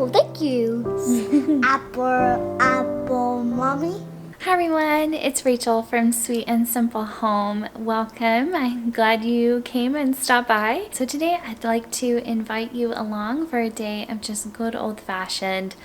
Oh, thank you. Apple, mommy. Hi everyone, it's Rachel from Sweet and Simple Home. Welcome. I'm glad you came and stopped by. So today I'd like to invite you along for a day of just good old-fashioned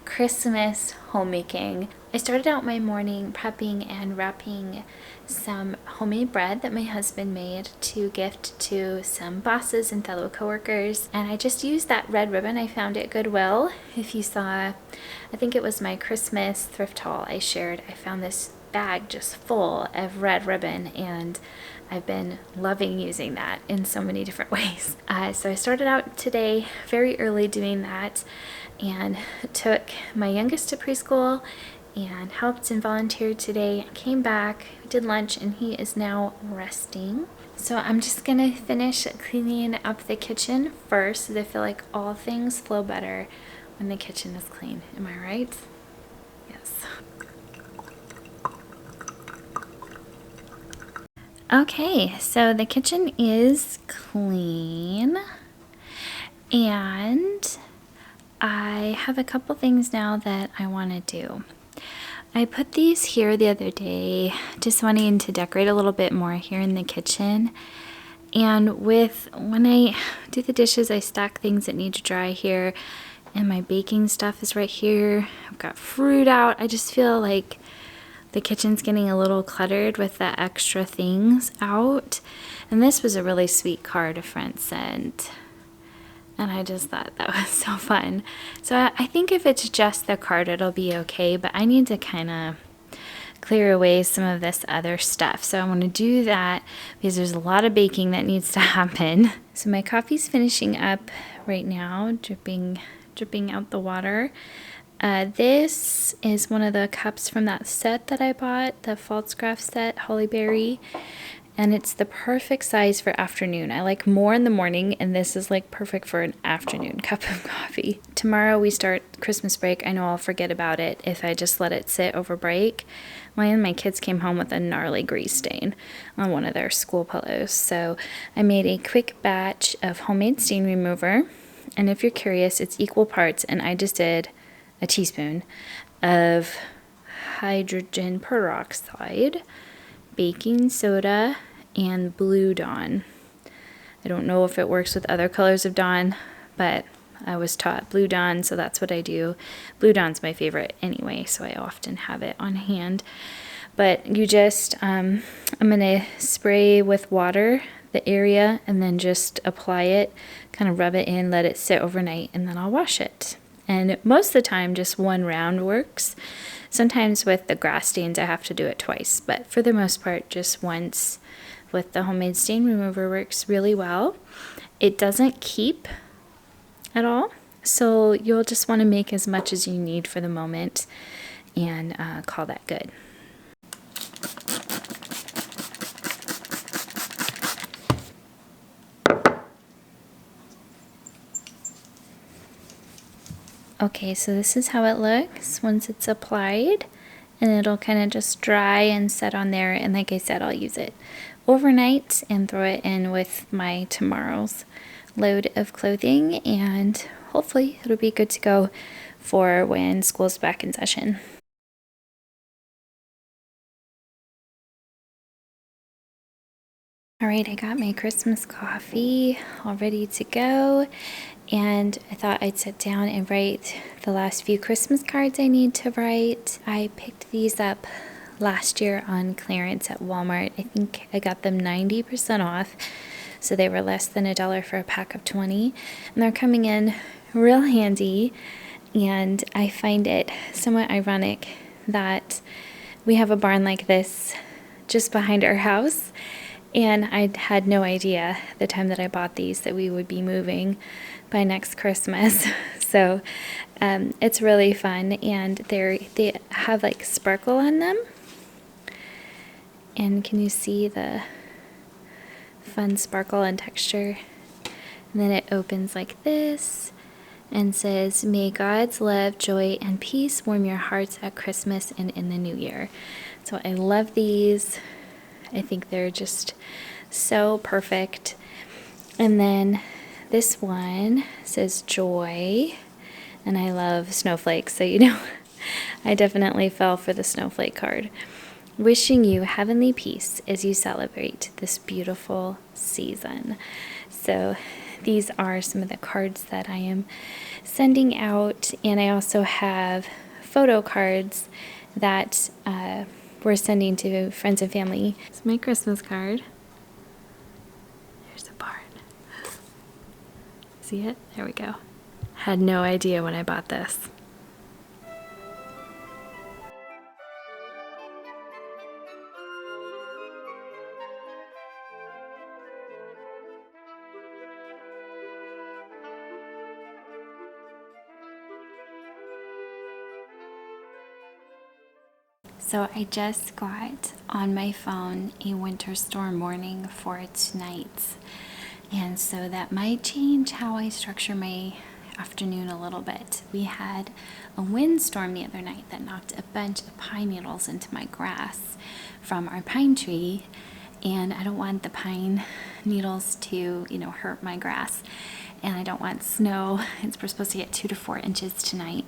Christmas homemaking. I started out my morning prepping and wrapping some homemade bread that my husband made to gift to some bosses and fellow coworkers, and I just used that red ribbon I found at Goodwill. If you saw, I think it was my Christmas thrift haul I shared, I found this bag just full of red ribbon, and I've been loving using that in so many different ways. So I started out today very early doing that and took my youngest to preschool and helped and volunteered today. Came back, did lunch, and he is now resting. So I'm just gonna finish cleaning up the kitchen first, because I feel like all things flow better when the kitchen is clean. Am I right? Yes. Okay, so the kitchen is clean, and I have a couple things now that I want to do. I put these here the other day, just wanting to decorate a little bit more here in the kitchen. And when I do the dishes, I stack things that need to dry here, and my baking stuff is right here. I've got fruit out. I just feel like the kitchen's getting a little cluttered with the extra things out. And this was a really sweet card a friend sent, and I just thought that was so fun. So I think if it's just the card, it'll be okay, but I need to kind of clear away some of this other stuff. So I want to do that because there's a lot of baking that needs to happen. So my coffee's finishing up right now, dripping out the water. This is one of the cups from that set that I bought, the Falstaff set, Hollyberry. And it's the perfect size for afternoon. I like more in the morning, and this is like perfect for an afternoon cup of coffee. Tomorrow we start Christmas break. I know I'll forget about it if I just let it sit over break. One of my kids came home with a gnarly grease stain on one of their school pillows. So I made a quick batch of homemade stain remover. And if you're curious, it's equal parts, and I just did a teaspoon of hydrogen peroxide, baking soda, and Blue Dawn. I don't know if it works with other colors of Dawn, but I was taught Blue Dawn, so that's what I do. Blue Dawn's my favorite anyway, so I often have it on hand. But you just, I'm gonna spray with water the area and then just apply it, kind of rub it in, let it sit overnight, and then I'll wash it. And most of the time, just one round works. Sometimes with the grass stains, I have to do it twice, but for the most part, just once with the homemade stain remover works really well. It doesn't keep at all, so you'll just want to make as much as you need for the moment and call that good. Okay, so this is how it looks once it's applied, and it'll kind of just dry and set on there, and like I said, I'll use it overnight and throw it in with my tomorrow's load of clothing, and hopefully it'll be good to go for when school's back in session. All right, I got my Christmas coffee all ready to go, and I thought I'd sit down and write the last few Christmas cards I need to write. I picked these up last year on clearance at Walmart. I think I got them 90% off, so they were less than $1 for a pack of 20, and they're coming in real handy. And I find it somewhat ironic that we have a barn like this just behind our house, and I had no idea the time that I bought these that we would be moving by next Christmas. So it's really fun, and they have like sparkle on them. And can you see the fun sparkle and texture? And then it opens like this and says, "May God's love, joy, and peace warm your hearts at Christmas and in the new year." So I love these. I think they're just so perfect. And then this one says joy, and I love snowflakes, so you know, I definitely fell for the snowflake card. Wishing you heavenly peace as you celebrate this beautiful season. So these are some of the cards that I am sending out, and I also have photo cards that we're sending to friends and family. It's my Christmas card. There's a barn. See it? There we go. Had no idea when I bought this. So I just got on my phone a winter storm warning for tonight. And so that might change how I structure my afternoon a little bit. We had a windstorm the other night that knocked a bunch of pine needles into my grass from our pine tree. And I don't want the pine needles to, hurt my grass. And I don't want snow. We're supposed to get 2 to 4 inches tonight.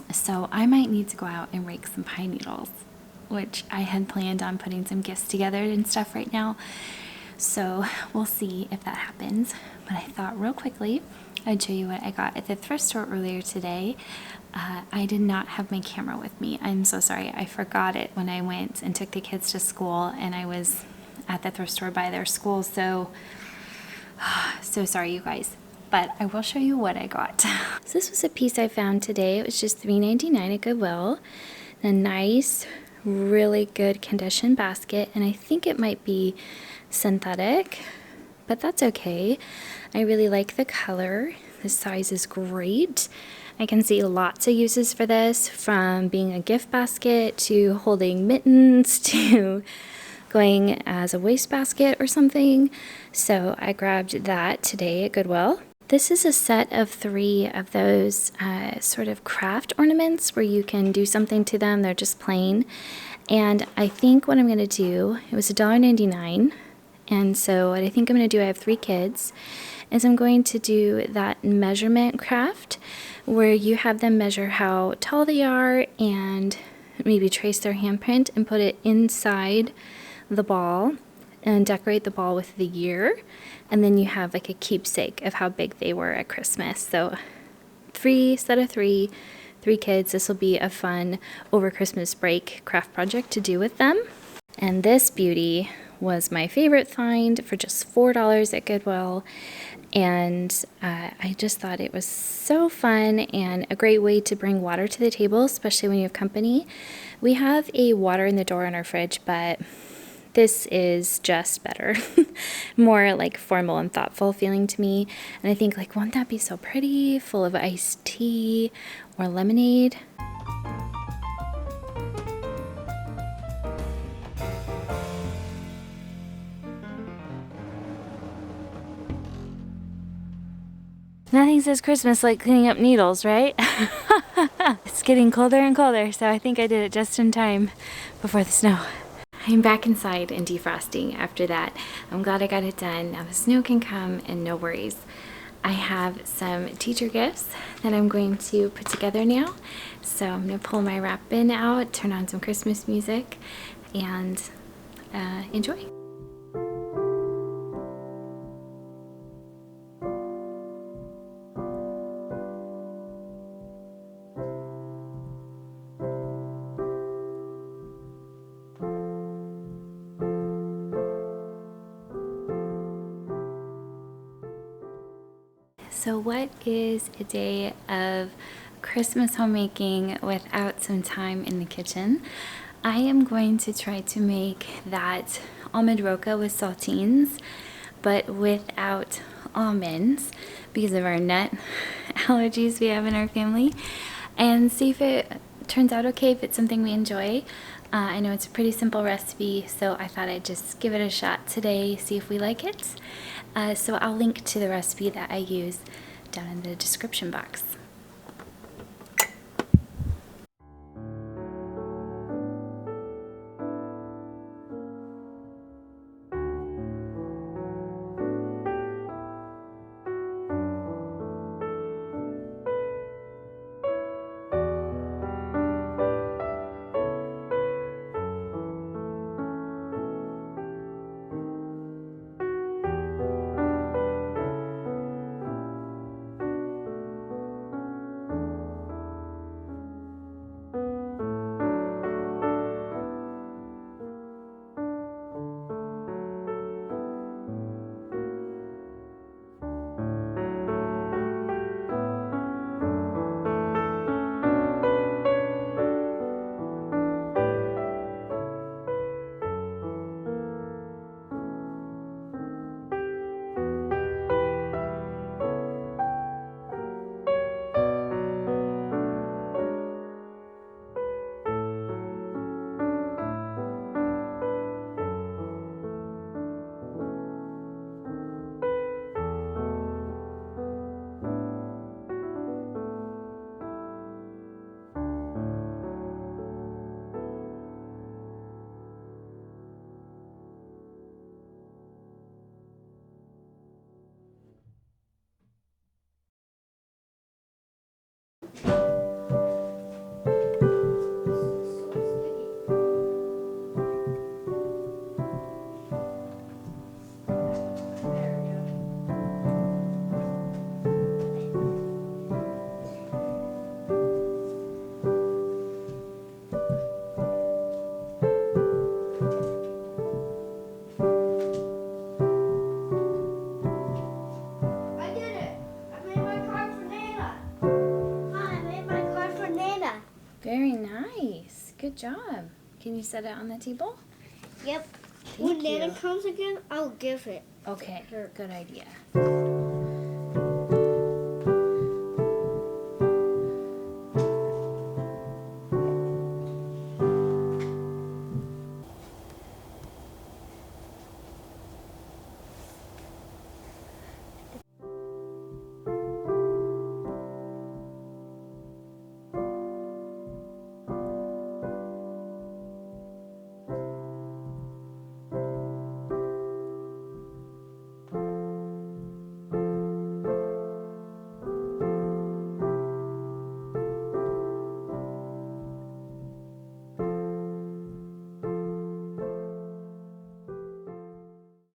So I might need to go out and rake some pine needles, which I had planned on putting some gifts together and stuff right now. So we'll see if that happens. But I thought real quickly I'd show you what I got at the thrift store earlier today. I did not have my camera with me. I'm so sorry. I forgot it when I went and took the kids to school, and I was at the thrift store by their school. So sorry, you guys. But I will show you what I got. So this was a piece I found today. It was just $3.99 at Goodwill. A nice, really good condition basket, and I think it might be synthetic, but that's okay. I really like the color. The size is great. I can see lots of uses for this, from being a gift basket to holding mittens to going as a wastebasket or something. So I grabbed that today at Goodwill. This is a set of 3 of those sort of craft ornaments where you can do something to them. They're just plain. And I think what I'm going to do, it was $1.99. And so what I think I'm going to do, I have 3 kids, is I'm going to do that measurement craft where you have them measure how tall they are and maybe trace their handprint and put it inside the ball and decorate the ball with the year. And then you have like a keepsake of how big they were at Christmas. So 3 kids. This will be a fun over Christmas break craft project to do with them. And this beauty was my favorite find for just $4 at Goodwill. And I just thought it was so fun and a great way to bring water to the table, especially when you have company. We have a water in the door in our fridge, but this is just better. More like formal and thoughtful feeling to me. And I think, like, wouldn't that be so pretty? Full of iced tea or lemonade. Nothing says Christmas like cleaning up needles, right? It's getting colder and colder, so I think I did it just in time before the snow. I'm back inside and defrosting after that. I'm glad I got it done. Now the snow can come and no worries. I have some teacher gifts that I'm going to put together now. So I'm going to pull my wrap bin out, turn on some Christmas music, and enjoy. So what is a day of Christmas homemaking without some time in the kitchen? I am going to try to make that almond roca with saltines, but without almonds because of our nut allergies we have in our family, and see if it turns out okay, if it's something we enjoy. I know it's a pretty simple recipe, so I thought I'd just give it a shot today, see if we like it. So I'll link to the recipe that I use down in the description box. job. Can you set it on the table? Yep. Thank When you. Nana comes again, I'll give it. Okay, Her. good idea.